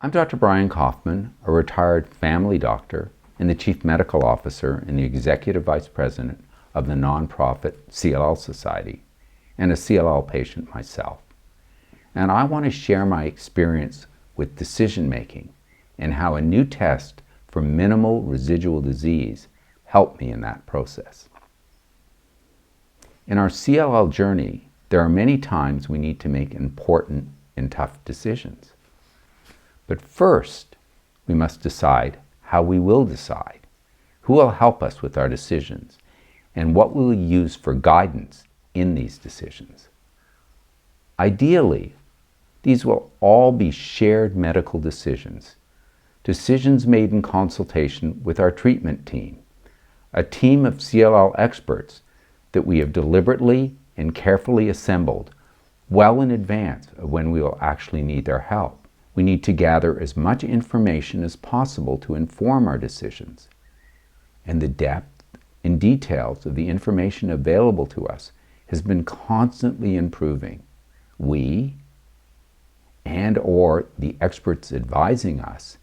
I'm Dr. Brian Koffman, a retired family doctor and the Chief Medical Officer and the Executive Vice President of the nonprofit CLL Society, and a CLL patient myself. And I want to share my experience with decision making and how a new test for minimal residual disease helped me in that process. In our CLL journey, there are many times we need to make important and tough decisions. But first, we must decide how we will decide, who will help us with our decisions, and what we will use for guidance in these decisions. Ideally, these will all be shared medical decisions, decisions made in consultation with our treatment team, a team of CLL experts that we have deliberately and carefully assembled well in advance of when we will actually need their help. We need to gather as much information as possible to inform our decisions. And the depth and details of the information available to us has been constantly improving. We, and/or the experts advising us,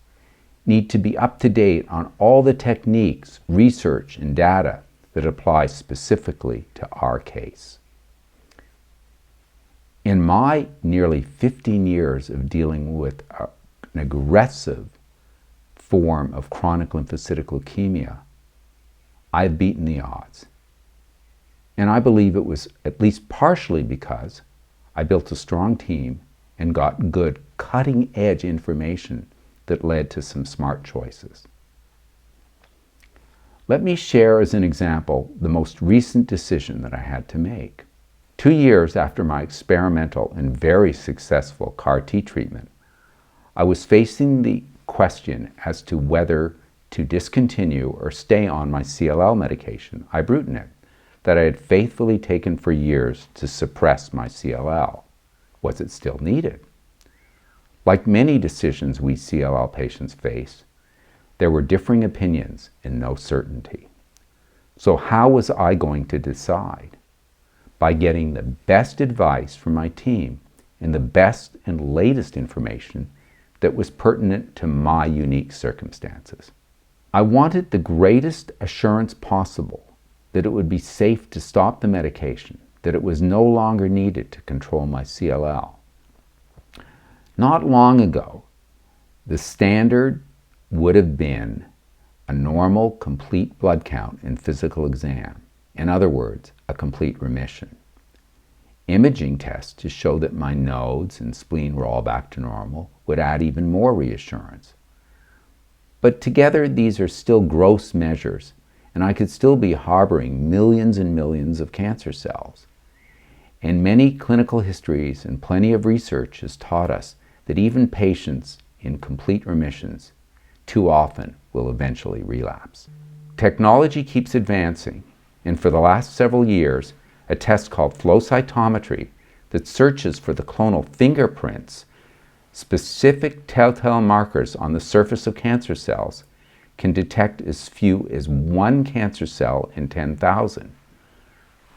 need to be up to date on all the techniques, research, and data that apply specifically to our case. In my nearly 15 years of dealing with an aggressive form of chronic lymphocytic leukemia, I've beaten the odds. And I believe it was at least partially because I built a strong team and got good cutting-edge information that led to some smart choices. Let me share as an example the most recent decision that I had to make. 2 years after my experimental and very successful CAR-T treatment, I was facing the question as to whether to discontinue or stay on my CLL medication, ibrutinib, that I had faithfully taken for years to suppress my CLL. Was it still needed? Like many decisions we CLL patients face, there were differing opinions and no certainty. So how was I going to decide? By getting the best advice from my team and the best and latest information that was pertinent to my unique circumstances. I wanted the greatest assurance possible that it would be safe to stop the medication, that it was no longer needed to control my CLL. Not long ago, the standard would have been a normal, complete blood count and physical exam. In other words, a complete remission. Imaging tests to show that my nodes and spleen were all back to normal would add even more reassurance. But together, these are still gross measures, and I could still be harboring millions and millions of cancer cells. And many clinical histories and plenty of research has taught us that even patients in complete remissions too often will eventually relapse. Technology keeps advancing, and for the last several years, a test called flow cytometry that searches for the clonal fingerprints, specific telltale markers on the surface of cancer cells, can detect as few as 1 cancer cell in 10,000.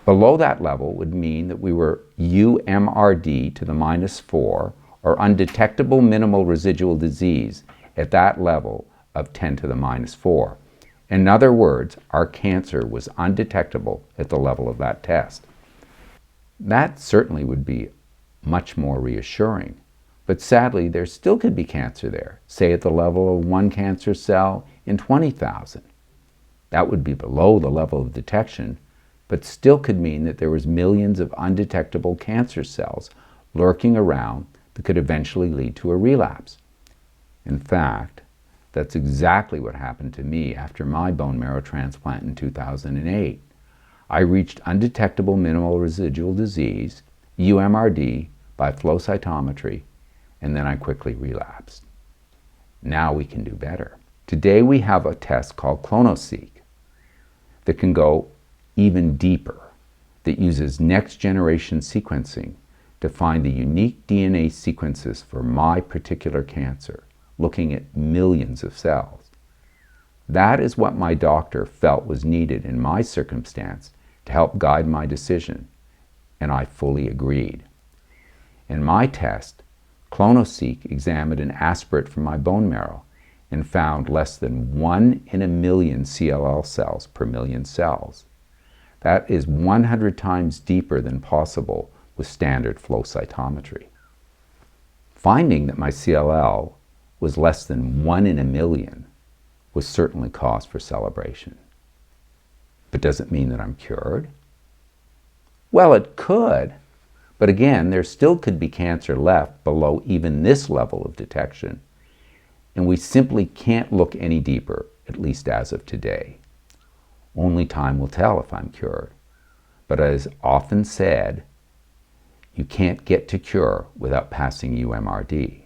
Below that level would mean that we were UMRD to the -4, or undetectable minimal residual disease at that level of 10 to the -4. In other words, our cancer was undetectable at the level of that test. That certainly would be much more reassuring. But sadly, there still could be cancer there, say at the level of 1 cancer cell in 20,000. That would be below the level of detection, but still could mean that there was millions of undetectable cancer cells lurking around that could eventually lead to a relapse. In fact, that's exactly what happened to me after my bone marrow transplant in 2008. I reached undetectable minimal residual disease, UMRD, by flow cytometry, and then I quickly relapsed. Now we can do better. Today we have a test called clonoSEQ that can go even deeper, that uses next-generation sequencing to find the unique DNA sequences for my particular cancer, looking at millions of cells. That is what my doctor felt was needed in my circumstance to help guide my decision, and I fully agreed. In my test, clonoSEQ examined an aspirate from my bone marrow and found less than 1 in a million CLL cells per million cells. That is 100 times deeper than possible with standard flow cytometry. Finding that my CLL was less than 1 in a million was certainly cause for celebration. But does it mean that I'm cured? Well, it could, but again, there still could be cancer left below even this level of detection, and we simply can't look any deeper, at least as of today. Only time will tell if I'm cured. But as often said, you can't get to cure without passing UMRD.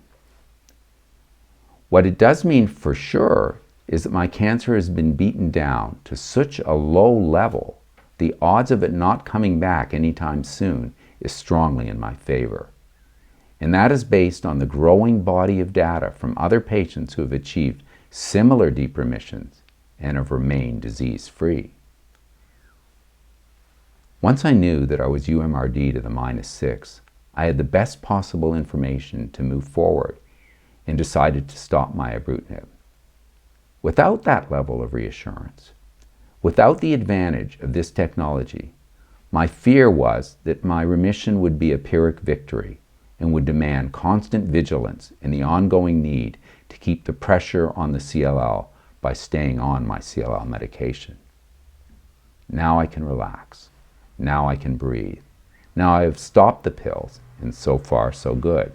What it does mean for sure is that my cancer has been beaten down to such a low level, the odds of it not coming back anytime soon is strongly in my favor. And that is based on the growing body of data from other patients who have achieved similar deep remissions and have remained disease-free. Once I knew that I was UMRD to the -6, I had the best possible information to move forward and decided to stop my ibrutinib. Without that level of reassurance, without the advantage of this technology, my fear was that my remission would be a Pyrrhic victory and would demand constant vigilance and the ongoing need to keep the pressure on the CLL by staying on my CLL medication. Now I can relax. Now I can breathe. Now I have stopped the pills, and so far so good.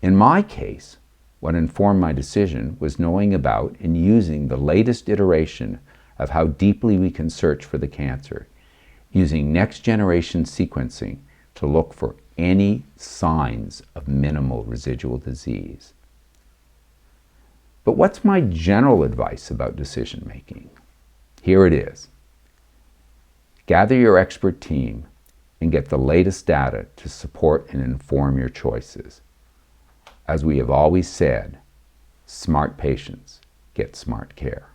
In my case, what informed my decision was knowing about and using the latest iteration of how deeply we can search for the cancer, using next-generation sequencing to look for any signs of minimal residual disease. But what's my general advice about decision-making? Here it is. Gather your expert team and get the latest data to support and inform your choices. As we have always said, smart patients get smart care.